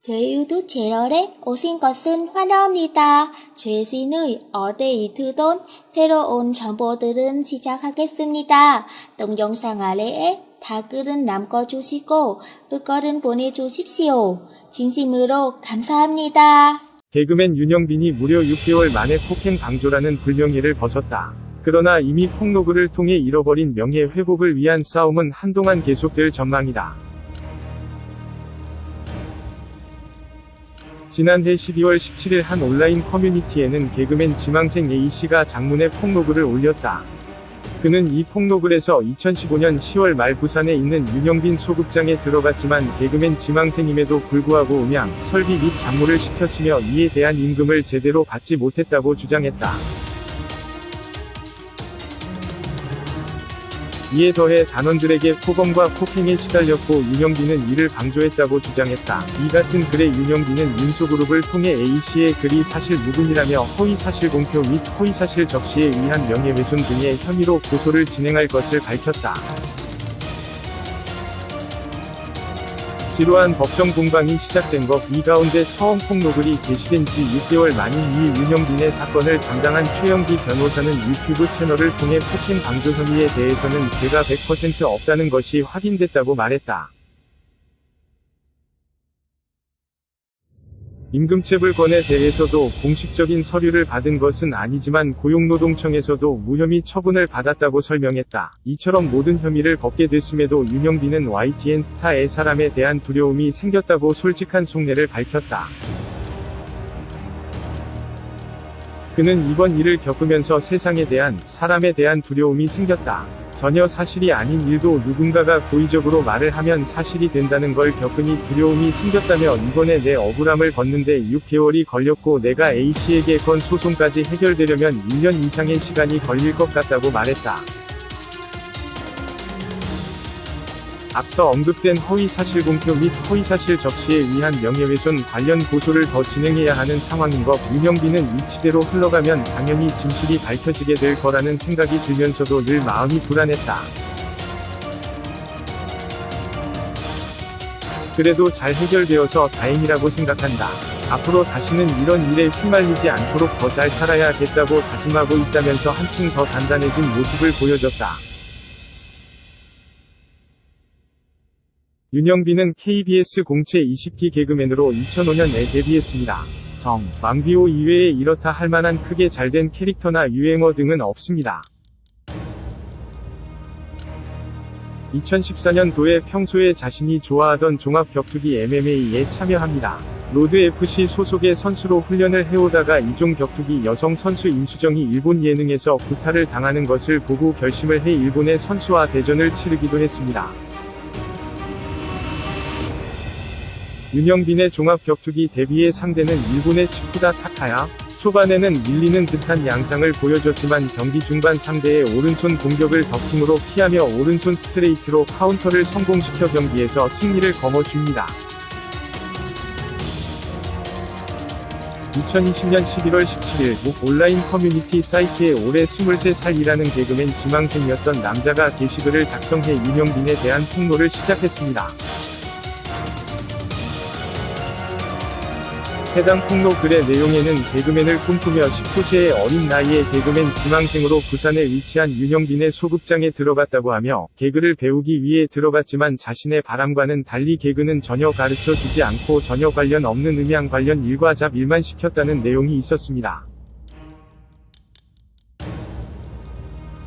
제 유튜브 채널에 오신 것은 환영합니다. 최신의 업데이트 돈 새로운 정보들은 시작하겠습니다. 동영상 아래에 댓글은 남겨주시고 의견은 보내주십시오. 진심으로 감사합니다. 개그맨 윤영빈이 무려 6개월 만에 폭행 방조라는 불명예를 벗었다. 그러나 이미 폭로글을 통해 잃어버린 명예 회복을 위한 싸움은 한동안 계속될 전망이다. 지난해 12월 17일 한 온라인 커뮤니티에는 개그맨 지망생 A씨가 장문의 폭로글을 올렸다. 그는 이 폭로글에서 2015년 10월 말 부산에 있는 윤영빈 소극장에 들어갔지만 개그맨 지망생임에도 불구하고 음향, 설비 및 잡무를 시켰으며 이에 대한 임금을 제대로 받지 못했다고 주장했다. 이에 더해 단원들에게 폭언과 폭행에 시달렸고 윤영빈은 이를 방조했다고 주장했다. 이 같은 글에 윤영빈은 윤소그룹을 통해 A씨의 글이 사실 무근이라며 허위사실 공표 및 허위사실 적시에 의한 명예훼손 등의 혐의로 고소를 진행할 것을 밝혔다. 지루한 법정 공방이 시작된 것 이 가운데 처음 폭로글이 게시된 지 6개월 만인 이 윤영빈의 사건을 담당한 최영기 변호사는 유튜브 채널을 통해 폭행 방조 혐의에 대해서는 죄가 100% 없다는 것이 확인됐다고 말했다. 임금체불권에 대해서도 공식적인 서류를 받은 것은 아니지만 고용노동청에서도 무혐의 처분을 받았다고 설명했다. 이처럼 모든 혐의를 벗게 됐음에도 윤영빈은 YTN 스타의 사람에 대한 두려움이 생겼다고 솔직한 속내를 밝혔다. 그는 이번 일을 겪으면서 세상에 대한, 사람에 대한 두려움이 생겼다. 전혀 사실이 아닌 일도 누군가가 고의적으로 말을 하면 사실이 된다는 걸 겪으니 두려움이 생겼다며 이번에 내 억울함을 벗는데 6개월이 걸렸고 내가 A씨에게 건 소송까지 해결되려면 1년 이상의 시간이 걸릴 것 같다고 말했다. 앞서 언급된 허위사실 공표 및 허위사실 적시에 의한 명예훼손 관련 고소를 더 진행해야 하는 상황인 것 윤영빈은 이치대로 흘러가면 당연히 진실이 밝혀지게 될 거라는 생각이 들면서도 늘 마음이 불안했다. 그래도 잘 해결되어서 다행이라고 생각한다. 앞으로 다시는 이런 일에 휘말리지 않도록 더 잘 살아야겠다고 다짐하고 있다면서 한층 더 단단해진 모습을 보여줬다. 윤영빈은 KBS 공채 20기 개그맨으로 2005년에 데뷔했습니다. 왕비호 이외에 이렇다 할 만한 크게 잘된 캐릭터나 유행어 등은 없습니다. 2014년도에 평소에 자신이 좋아하던 종합격투기 MMA에 참여합니다. 로드FC 소속의 선수로 훈련을 해오다가 이종 격투기 여성 선수 임수정이 일본 예능에서 구타를 당하는 것을 보고 결심을 해 일본의 선수와 대전을 치르기도 했습니다. 윤영빈의 종합격투기 데뷔의 상대는 일본의 치쿠다 타카야. 초반에는 밀리는 듯한 양상을 보여줬지만 경기 중반 상대의 오른손 공격을 더킹으로 피하며 오른손 스트레이트로 카운터를 성공시켜 경기에서 승리를 거머쥡니다. 2020년 11월 17일 목 온라인 커뮤니티 사이트에 올해 23살이라는 개그맨 지망생이었던 남자가 게시글을 작성해 윤영빈에 대한 폭로를 시작했습니다. 해당 폭로 글의 내용에는 개그맨을 꿈꾸며 19세의 어린 나이에 개그맨 지망생으로 부산에 위치한 윤영빈의 소극장에 들어갔다고 하며 개그를 배우기 위해 들어갔지만 자신의 바람과는 달리 개그는 전혀 가르쳐 주지 않고 전혀 관련 없는 음향 관련 일과 잡일만 시켰다는 내용이 있었습니다.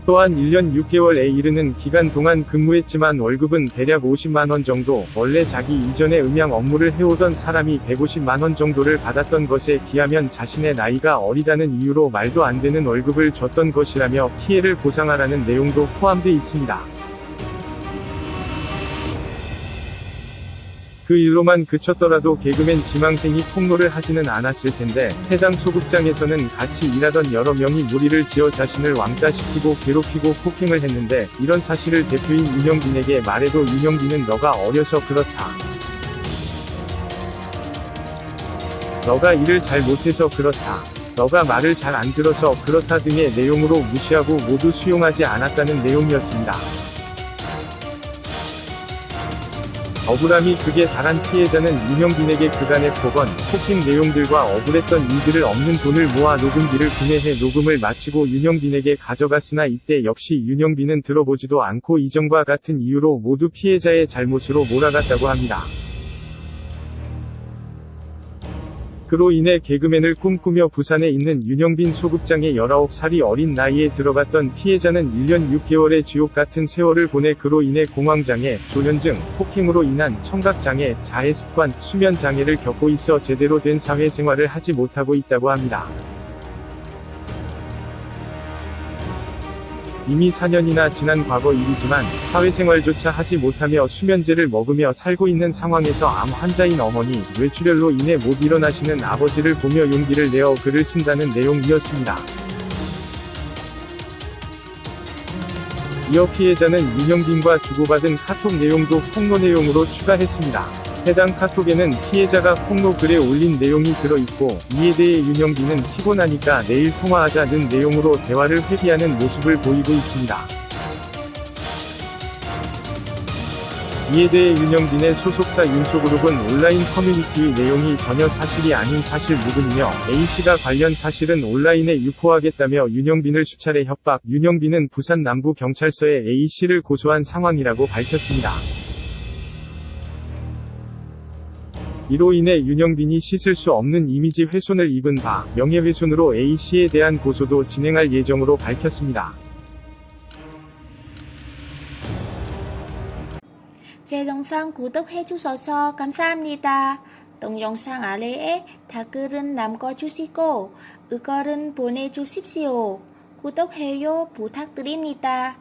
또한 1년 6개월에 이르는 기간 동안 근무했지만 월급은 대략 50만원 정도, 원래 자기 이전에 음향 업무를 해오던 사람이 150만원 정도를 받았던 것에 비하면 자신의 나이가 어리다는 이유로 말도 안 되는 월급을 줬던 것이라며 피해를 보상하라는 내용도 포함돼 있습니다. 그 일로만 그쳤더라도 개그맨 지망생이 폭로를 하지는 않았을 텐데, 해당 소극장에서는 같이 일하던 여러 명이 무리를 지어 자신을 왕따시키고 괴롭히고 폭행을 했는데, 이런 사실을 대표인 윤영빈에게 말해도 윤영빈은 너가 어려서 그렇다. 너가 일을 잘 못해서 그렇다. 너가 말을 잘 안 들어서 그렇다 등의 내용으로 무시하고 모두 수용하지 않았다는 내용이었습니다. 억울함이 극에 달한 피해자는 윤영빈에게 그간의 폭언, 폭행 내용들과 억울했던 일들을 없는 돈을 모아 녹음기를 구매해 녹음을 마치고 윤영빈에게 가져갔으나 이때 역시 윤영빈은 들어보지도 않고 이전과 같은 이유로 모두 피해자의 잘못으로 몰아갔다고 합니다. 그로 인해 개그맨을 꿈꾸며 부산에 있는 윤영빈 소극장에 19살이 어린 나이에 들어갔던 피해자는 1년 6개월의 지옥같은 세월을 보내 그로 인해 공황장애, 조현증, 폭행으로 인한 청각장애, 자해습관, 수면장애를 겪고 있어 제대로 된 사회생활을 하지 못하고 있다고 합니다. 이미 4년이나 지난 과거 일이지만 사회생활조차 하지 못하며 수면제를 먹으며 살고 있는 상황에서 암 환자인 어머니, 뇌출혈로 인해 못 일어나시는 아버지를 보며 용기를 내어 글을 쓴다는 내용이었습니다. 이어 피해자는 윤영빈과 주고받은 카톡 내용도 폭로 내용으로 추가했습니다. 해당 카톡에는 피해자가 폭로 글에 올린 내용이 들어있고 이에 대해 윤영빈은 피곤하니까 내일 통화하자는 내용으로 대화를 회피하는 모습을 보이고 있습니다. 이에 대해 윤영빈의 소속사 윤소그룹은 온라인 커뮤니티의 내용이 전혀 사실이 아닌 사실 무근이며 A씨가 관련 사실은 온라인에 유포하겠다며 윤영빈을 수차례 협박, 윤영빈은 부산 남부경찰서에 A씨를 고소한 상황이라고 밝혔습니다. 이로 인해 윤영빈이 씻을 수 없는 이미지 훼손을 입은 바, 명예훼손으로 A씨에 대한 고소도 진행할 예정으로 밝혔습니다. 제 영상 구독해주셔서 감사합니다. 동영상 아래에 댓글은 남겨주시고 의견은 보내주십시오. 구독해요 부탁드립니다.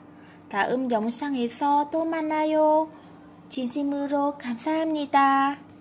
다음 영상에서 또 만나요. 진심으로 감사합니다.